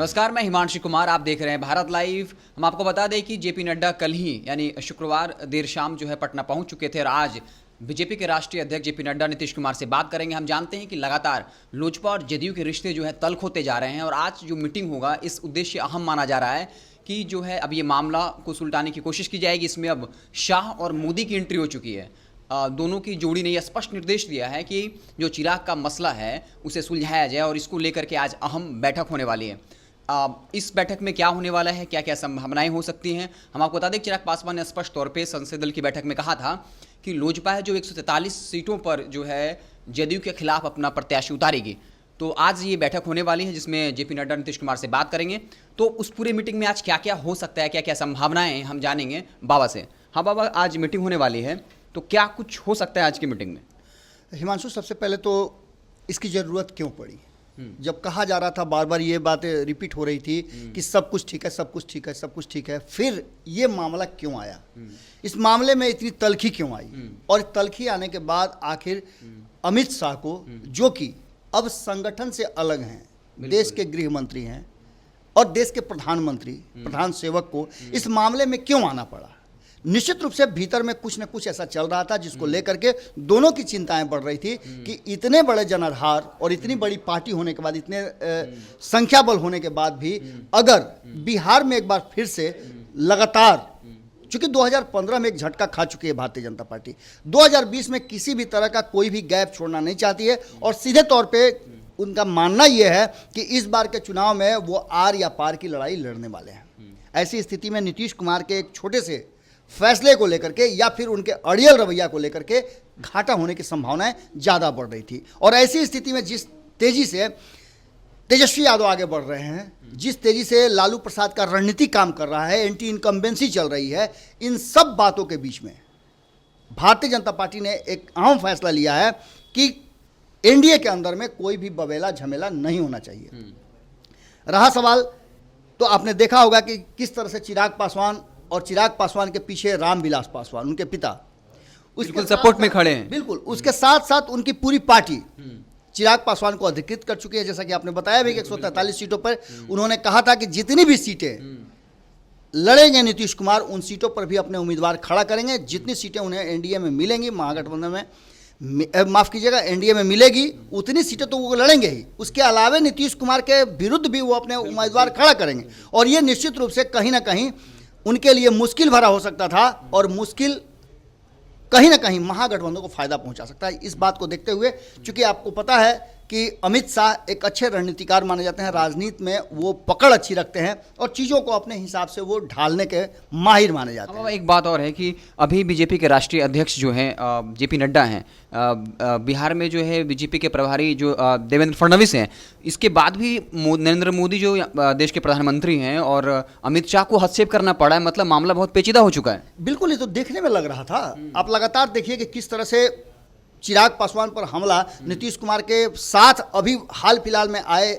नमस्कार, मैं हिमांशु कुमार। आप देख रहे हैं भारत लाइव। हम आपको बता दें कि जेपी नड्डा कल ही यानी शुक्रवार देर शाम जो है पटना पहुंच चुके थे और आज बीजेपी के राष्ट्रीय अध्यक्ष जेपी नड्डा नीतीश कुमार से बात करेंगे। हम जानते हैं कि लगातार लोजपा और जदयू के रिश्ते जो है तल्ख होते जा रहे हैं और आज जो मीटिंग होगा इस उद्देश्य अहम माना जा रहा है कि जो है अब ये मामला को सुलटाने की कोशिश की जाएगी। इसमें अब शाह और मोदी की एंट्री हो चुकी है। दोनों की जोड़ी ने यह स्पष्ट निर्देश दिया है कि जो चिराग का मसला है उसे सुलझाया जाए और इसको लेकर के आज अहम बैठक होने वाली है। इस बैठक में क्या होने वाला है, क्या क्या संभावनाएं हो सकती हैं, हम आपको बता दें। चिराग पासवान ने स्पष्ट तौर पे संसदीय दल की बैठक में कहा था कि लोजपा है जो 143 सीटों पर जो है जदयू के खिलाफ अपना प्रत्याशी उतारेगी। तो आज ये बैठक होने वाली है जिसमें जेपी नड्डा नीतीश कुमार से बात करेंगे। तो उस पूरे मीटिंग में आज क्या क्या हो सकता है, क्या क्या संभावनाएं हम जानेंगे बाबा से। हाँ बाबा, आज मीटिंग होने वाली है तो क्या कुछ हो सकता है आज की मीटिंग में? हिमांशु, सबसे पहले तो इसकी ज़रूरत क्यों पड़ी? जब कहा जा रहा था, बार बार ये बातें रिपीट हो रही थी कि सब कुछ ठीक है, सब कुछ ठीक है, सब कुछ ठीक है, फिर ये मामला क्यों आया? इस मामले में इतनी तल्खी क्यों आई? और तल्खी आने के बाद आखिर अमित शाह को, जो कि अब संगठन से अलग हैं, देश के गृह मंत्री हैं और देश के प्रधानमंत्री, प्रधान सेवक को इस मामले में क्यों आना पड़ा? निश्चित रूप से भीतर में कुछ न कुछ ऐसा चल रहा था जिसको लेकर के दोनों की चिंताएं बढ़ रही थी कि इतने बड़े जनाधार और इतनी बड़ी पार्टी होने के बाद, इतने संख्या बल होने के बाद भी अगर बिहार में एक बार फिर से लगातार, चूंकि 2015 में एक झटका खा चुकी है भारतीय जनता पार्टी, 2020 में किसी भी तरह का कोई भी गैप छोड़ना नहीं चाहती है और सीधे तौर पे उनका मानना यह है कि इस बार के चुनाव में वो आर या पार की लड़ाई लड़ने वाले हैं। ऐसी स्थिति में नीतीश कुमार के एक छोटे से फैसले को लेकर के या फिर उनके अड़ियल रवैया को लेकर के घाटा होने की संभावनाएं ज़्यादा बढ़ रही थी। और ऐसी स्थिति में जिस तेज़ी से तेजस्वी यादव आगे बढ़ रहे हैं, जिस तेज़ी से लालू प्रसाद का रणनीति काम कर रहा है, एंटी इनकम्बेंसी चल रही है, इन सब बातों के बीच में भारतीय जनता पार्टी ने एक अहम फैसला लिया है कि एनडीए के अंदर में कोई भी बवेला झमेला नहीं होना चाहिए। रहा सवाल, तो आपने देखा होगा कि किस तरह से चिराग पासवान और चिराग पासवान के पीछे रामविलास पासवान, उनके पिता, बिल्कुल सपोर्ट में खड़े हैं। बिल्कुल, उसके साथ साथ उनकी पूरी पार्टी चिराग पासवान को अधिकृत कर चुकी है। जैसा कि आपने बताया भी कि 143 सीटों पर उन्होंने कहा था कि जितनी भी सीटें लड़ेंगे नीतीश कुमार, उन सीटों पर भी अपने उम्मीदवार खड़ा करेंगे। जितनी सीटें उन्हें एनडीए में मिलेंगी, महागठबंधन में, माफ़ कीजिएगा, एनडीए में मिलेगी, उतनी सीटें तो वो लड़ेंगे ही। उसके अलावे नीतीश कुमार के विरुद्ध भी वो अपने उम्मीदवार खड़ा करेंगे और ये निश्चित रूप से कहीं ना कहीं उनके लिए मुश्किल भरा हो सकता था और मुश्किल कहीं ना कहीं महागठबंधन को फायदा पहुंचा सकता है। इस बात को देखते हुए, चूंकि आपको पता है कि अमित शाह एक अच्छे रणनीतिकार माने जाते हैं, राजनीति में वो पकड़ अच्छी रखते हैं और चीज़ों को अपने हिसाब से वो ढालने के माहिर माने जाते हैं। एक बात और है कि अभी बीजेपी के राष्ट्रीय अध्यक्ष जो हैं जेपी नड्डा हैं, बिहार में जो है बीजेपी के प्रभारी जो देवेंद्र फडणवीस हैं, इसके बाद भी नरेंद्र मोदी जो देश के प्रधानमंत्री हैं और अमित शाह को हस्तक्षेप करना पड़ा है। मतलब मामला बहुत पेचीदा हो चुका है। बिल्कुल, ये तो देखने में लग रहा था। आप लगातार देखिए कि किस तरह से चिराग पासवान पर हमला नीतीश कुमार के साथ अभी हाल फिलहाल में आए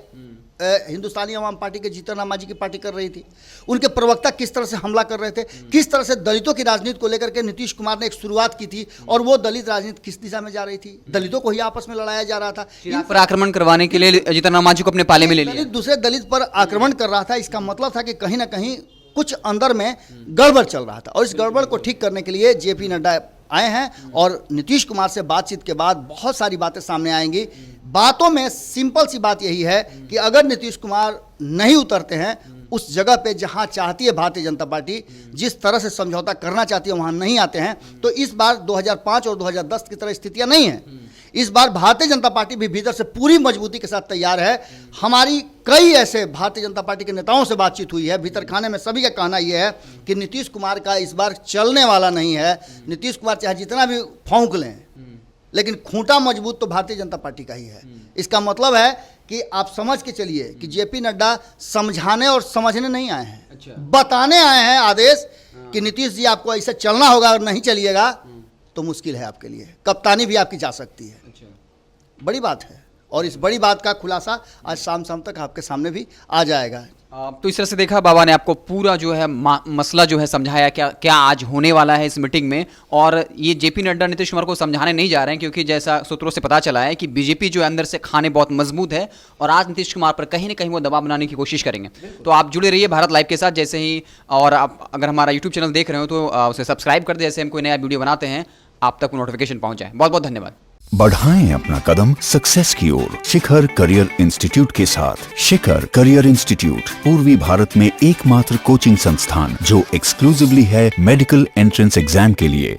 हिंदुस्तानी अवाम पार्टी के जीतन राम मांझी की पार्टी कर रही थी। उनके प्रवक्ता किस तरह से हमला कर रहे थे, किस तरह से दलितों की राजनीति को लेकर के नीतीश कुमार ने एक शुरुआत की थी और वो दलित राजनीति किस दिशा में जा रही थी, दलितों को ही आपस में लड़ाया जा रहा था। इन पर आक्रमण करवाने के लिए जीतन राम मांझी को अपने पाले में ले लिया, दूसरे दलित पर आक्रमण कर रहा था। इसका मतलब था कि कहीं ना कहीं कुछ अंदर में गड़बड़ चल रहा था और इस गड़बड़ को ठीक करने के लिए जेपी नड्डा आए हैं और नीतीश कुमार से बातचीत के बाद बहुत सारी बातें सामने आएंगी। बातों में सिंपल सी बात यही है कि अगर नीतीश कुमार नहीं उतरते हैं उस जगह पे जहां चाहती है भारतीय जनता पार्टी, जिस तरह से समझौता करना चाहती है वहां नहीं आते हैं, तो इस बार 2005 और 2010 की तरह स्थितियां नहीं हैं। इस बार भारतीय जनता पार्टी भी भीतर से पूरी मजबूती के साथ तैयार है। हमारी कई ऐसे भारतीय जनता पार्टी के नेताओं से बातचीत हुई है, भीतर खाने में सभी का कहना यह है कि नीतीश कुमार का इस बार चलने वाला नहीं है। नीतीश कुमार चाहे जितना भी फौंक लें, लेकिन खूंटा मजबूत तो भारतीय जनता पार्टी का ही है। इसका मतलब है कि आप समझ के चलिए कि जेपी नड्डा समझाने और समझने नहीं आए हैं, अच्छा, बताने आए हैं आदेश कि नीतीश जी आपको ऐसे चलना होगा और नहीं चलिएगा तो मुश्किल है आपके लिए, कप्तानी भी आपकी जा सकती है। अच्छा, बड़ी बात है और इस बड़ी बात का खुलासा आज शाम तक आपके सामने भी आ जाएगा। तो इस तरह से देखा, बाबा ने आपको पूरा जो है मसला जो है समझाया, क्या क्या आज होने वाला है इस मीटिंग में। और ये जेपी नड्डा नीतीश कुमार को समझाने नहीं जा रहे हैं, क्योंकि जैसा सूत्रों से पता चला है कि बीजेपी जो है अंदर से खाने बहुत मजबूत है और आज नीतीश कुमार पर कहीं ना कहीं वो दबाव बनाने की कोशिश करेंगे। तो आप जुड़े रहिए भारत लाइव के साथ जैसे ही, और आप अगर हमारा यूट्यूब चैनल देख रहे हो तो उसे सब्सक्राइब कर दे, जैसे हम कोई नया वीडियो बनाते हैं आप तक नोटिफिकेशन पहुंच जाए। बहुत बहुत धन्यवाद। बढ़ाएं अपना कदम सक्सेस की ओर शिखर करियर इंस्टीट्यूट के साथ। शिखर करियर इंस्टीट्यूट पूर्वी भारत में एकमात्र कोचिंग संस्थान जो एक्सक्लूसिवली है मेडिकल एंट्रेंस एग्जाम के लिए।